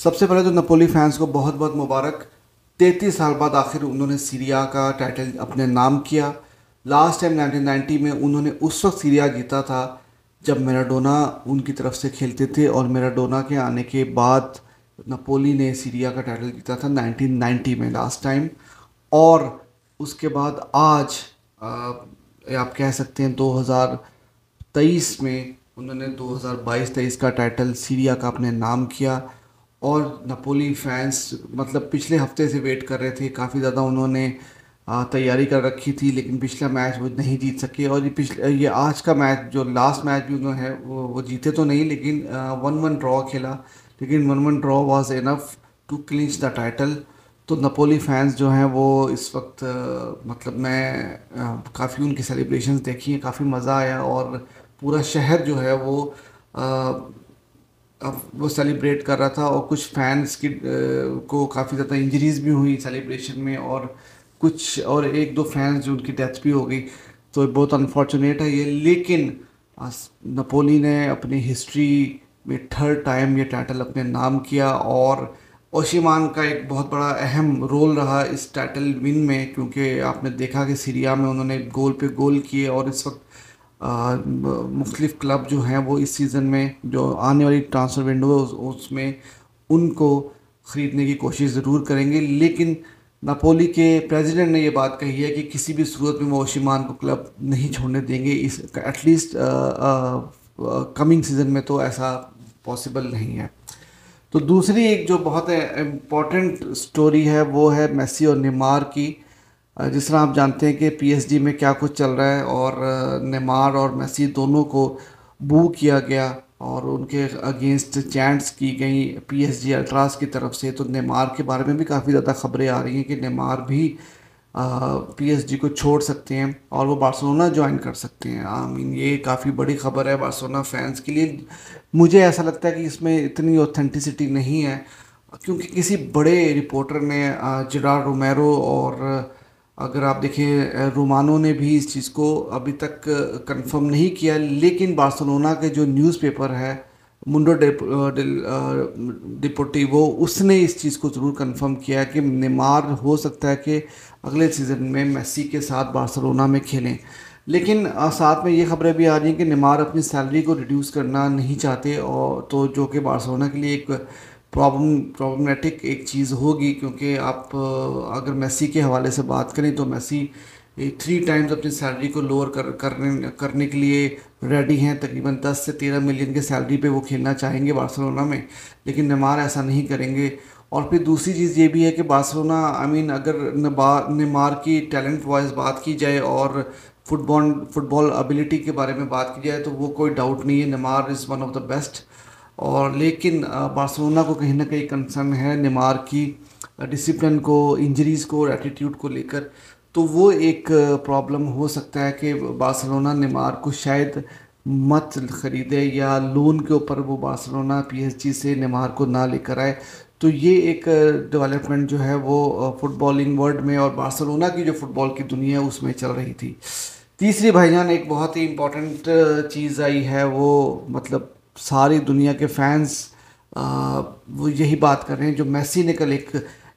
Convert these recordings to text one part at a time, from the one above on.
सबसे पहले तो नपोली फैंस को बहुत बहुत मुबारक। 33 साल बाद आखिर उन्होंने सीरिया का टाइटल अपने नाम किया। लास्ट टाइम 1990 में उन्होंने उस वक्त सीरिया जीता था जब मैराडोना उनकी तरफ से खेलते थे, और मैराडोना के आने के बाद नपोली ने सीरिया का टाइटल जीता था 1990 में लास्ट टाइम। और उसके बाद आज आप कह सकते हैं 2023 में उन्होंने 2022-23 का टाइटल सीरिया का अपने नाम किया। और नपोली फैंस मतलब पिछले हफ्ते से वेट कर रहे थे, काफ़ी ज़्यादा उन्होंने तैयारी कर रखी थी, लेकिन पिछला मैच वो नहीं जीत सके। और ये आज का मैच जो लास्ट मैच भी उन्होंने है वो जीते तो नहीं, लेकिन 1-1 ड्रॉ खेला, लेकिन 1-1 draw was enough to clinch the title. तो नपोली फैंस जो हैं वो इस वक्त मतलब मैं काफ़ी उनकी सेलिब्रेशंस देखी हैं, काफ़ी मज़ा आया। और पूरा शहर जो है वो अब वो सेलिब्रेट कर रहा था, और कुछ फैंस को काफ़ी ज़्यादा इंजरीज भी हुई सेलिब्रेशन में, और कुछ और एक दो फैंस जो उनकी डेथ भी हो गई। तो बहुत अनफॉर्चुनेट है ये, लेकिन नपोली ने अपनी हिस्ट्री में थर्ड टाइम ये टाइटल अपने नाम किया। और ओशिमान का एक बहुत बड़ा अहम रोल रहा इस टाइटल विन में, क्योंकि आपने देखा कि सीरिया में उन्होंने गोल पे गोल किए। और इस वक्त मुख्तलिफ क्लब जो हैं वो इस सीज़न में जो आने वाली ट्रांसफ़र विंडो है उसमें उनको ख़रीदने की कोशिश ज़रूर करेंगे। लेकिन नापोली के प्रेसिडेंट ने ये बात कही है कि किसी भी सूरत में वो ओशिमान को क्लब नहीं छोड़ने देंगे, इस एटलीस्ट कमिंग सीज़न में तो ऐसा पॉसिबल नहीं है। तो दूसरी एक जो बहुत इम्पॉर्टेंट स्टोरी है वो है मेसी और नेमार की। जिस तरह आप जानते हैं कि पीएसजी में क्या कुछ चल रहा है, और नेमार और मेसी दोनों को बू किया गया और उनके अगेंस्ट चैंट्स की गई पीएसजी अल्ट्रास की तरफ से। तो नेमार के बारे में भी काफ़ी ज़्यादा खबरें आ रही हैं कि नेमार भी पीएसजी को छोड़ सकते हैं और वो बार्सिलोना ज्वाइन कर सकते हैं। आई मीन ये काफ़ी बड़ी खबर है बार्सिलोना फैंस के लिए। मुझे ऐसा लगता है कि इसमें इतनी ऑथेंटिसिटी नहीं है, क्योंकि किसी बड़े रिपोर्टर ने जेरार्ड रोमेरो और अगर आप देखें रोमानो ने भी इस चीज़ को अभी तक कंफर्म नहीं किया, लेकिन बार्सिलोना के जो न्यूज़पेपर है मुंडो डिपोर्टिवो उसने इस चीज़ को ज़रूर कंफर्म किया कि नेमार हो सकता है कि अगले सीज़न में मेसी के साथ बार्सिलोना में खेलें। लेकिन साथ में ये खबरें भी आ रही हैं कि नेमार अपनी सैलरी को रिड्यूस करना नहीं चाहते, और तो जो कि बार्सिलोना के लिए एक प्रॉब्लमेटिक एक चीज़ होगी, क्योंकि आप अगर मेसी के हवाले से बात करें तो मेसी 3 टाइम्स अपनी सैलरी को लोअर करने के लिए रेडी हैं। तकरीबन 10 से 13 मिलियन के सैलरी पे वो खेलना चाहेंगे बार्सिलोना में, लेकिन नेमार ऐसा नहीं करेंगे। और फिर दूसरी चीज़ ये भी है कि बार्सिलोना आई मीन अगर नेमार की टैलेंट वाइज बात की जाए और फुटबॉल एबिलिटी के बारे में बात की जाए तो वो कोई डाउट नहीं है, Neymar is one of the best. और लेकिन बार्सिलोना को कहीं ना कहीं कंसर्न है नेमार की डिसिप्लिन को, इंजरीज़ को और एटीट्यूड को लेकर। तो वो एक प्रॉब्लम हो सकता है कि बार्सिलोना नेमार को शायद मत ख़रीदे, या लोन के ऊपर वो बार्सिलोना पीएसजी से नेमार को ना लेकर आए। तो ये एक डेवलपमेंट जो है वो फुटबॉलिंग वर्ल्ड में और बार्सिलोना की जो फुटबॉल की दुनिया है उसमें चल रही थी। तीसरी भाईजान एक बहुत ही इम्पोर्टेंट चीज़ आई है, वो मतलब सारी दुनिया के फैंस वो यही बात कर रहे हैं। जो मेसी ने कल एक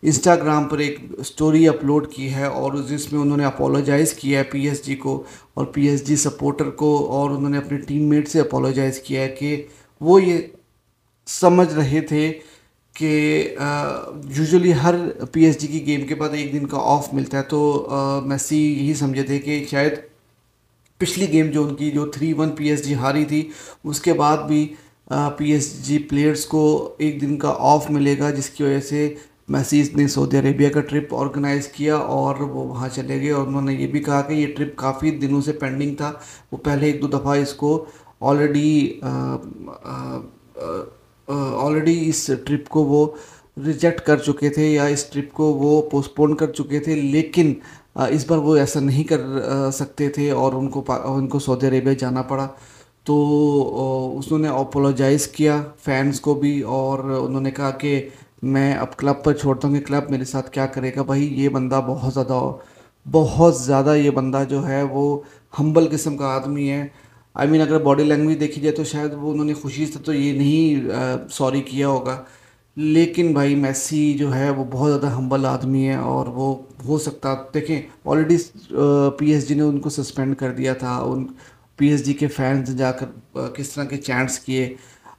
इंस्टाग्राम पर एक स्टोरी अपलोड की है और जिसमें उन्होंने अपोलोजाइज़ किया है पीएसजी को और पीएसजी सपोर्टर को, और उन्होंने अपने टीममेट से अपोलोजाइज़ किया है कि वो ये समझ रहे थे कि यूजुअली हर पीएसजी की गेम के बाद एक दिन का ऑफ मिलता है। तो मेसी यही समझे थे कि शायद पिछली गेम जो उनकी जो 3-1 पीएसजी हारी थी उसके बाद भी पीएसजी प्लेयर्स को एक दिन का ऑफ मिलेगा, जिसकी वजह से मेसी ने सऊदी अरेबिया का ट्रिप ऑर्गेनाइज़ किया और वो वहाँ चले गए। और उन्होंने ये भी कहा कि ये ट्रिप काफ़ी दिनों से पेंडिंग था, वो पहले एक दो दफ़ा इसको ऑलरेडी इस ट्रिप को वो रिजेक्ट कर चुके थे या इस ट्रिप को वो पोस्टपोन कर चुके थे, लेकिन इस बार वो ऐसा नहीं कर सकते थे और उनको सऊदी अरेबिया जाना पड़ा। तो उन्होंने अपोलोजाइज़ किया फैंस को भी, और उन्होंने कहा कि मैं अब क्लब पर छोड़ता हूँ कि क्लब मेरे साथ क्या करेगा। भाई ये बंदा बहुत ज़्यादा ये बंदा जो है वो हम्बल किस्म का आदमी है। आई मीन अगर बॉडी लैंग्वेज देखी जाए तो शायद वो उन्होंने खुशी से तो ये नहीं सॉरी किया होगा, लेकिन भाई मेसी जो है वो बहुत ज़्यादा हम्बल आदमी है, और वो हो सकता, देखें ऑलरेडी पीएसजी ने उनको सस्पेंड कर दिया था। उन पीएसजी के फैंस ने जाकर किस तरह के चैंट्स किए।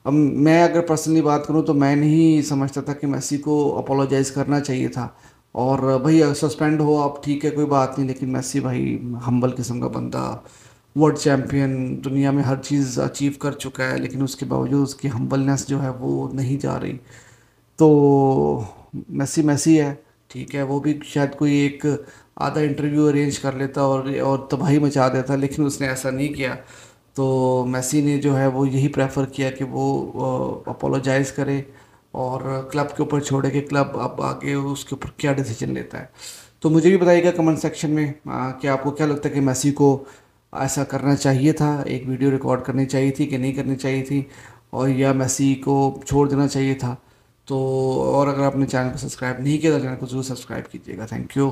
अब मैं अगर पर्सनली बात करूं तो मैं नहीं समझता था कि मेसी को अपोलोजाइज़ करना चाहिए था। और भाई सस्पेंड हो आप, ठीक है, कोई बात नहीं, लेकिन मेसी भाई हम्बल किस्म का बंदा, वर्ल्ड चैम्पियन, दुनिया में हर चीज़ अचीव कर चुका है, लेकिन उसके बावजूद उसकी हम्बलनेस जो है वो नहीं जा रही। तो मेसी मेसी है, ठीक है, वो भी शायद कोई एक आधा इंटरव्यू अरेंज कर लेता और तबाही मचा देता, लेकिन उसने ऐसा नहीं किया। तो मेसी ने जो है वो यही प्रेफर किया कि वो अपोलोजाइज़ करे और क्लब के ऊपर छोड़े कि क्लब अब आगे उसके ऊपर क्या डिसीजन लेता है। तो मुझे भी बताइएगा कमेंट सेक्शन में कि आपको क्या लगता है कि मेसी को ऐसा करना चाहिए था, एक वीडियो रिकॉर्ड करनी चाहिए थी कि नहीं करनी चाहिए थी, और या मेसी को छोड़ देना चाहिए था। तो और अगर आपने चैनल को सब्सक्राइब नहीं किया तो चैनल को जरूर सब्सक्राइब कीजिएगा। Thank you.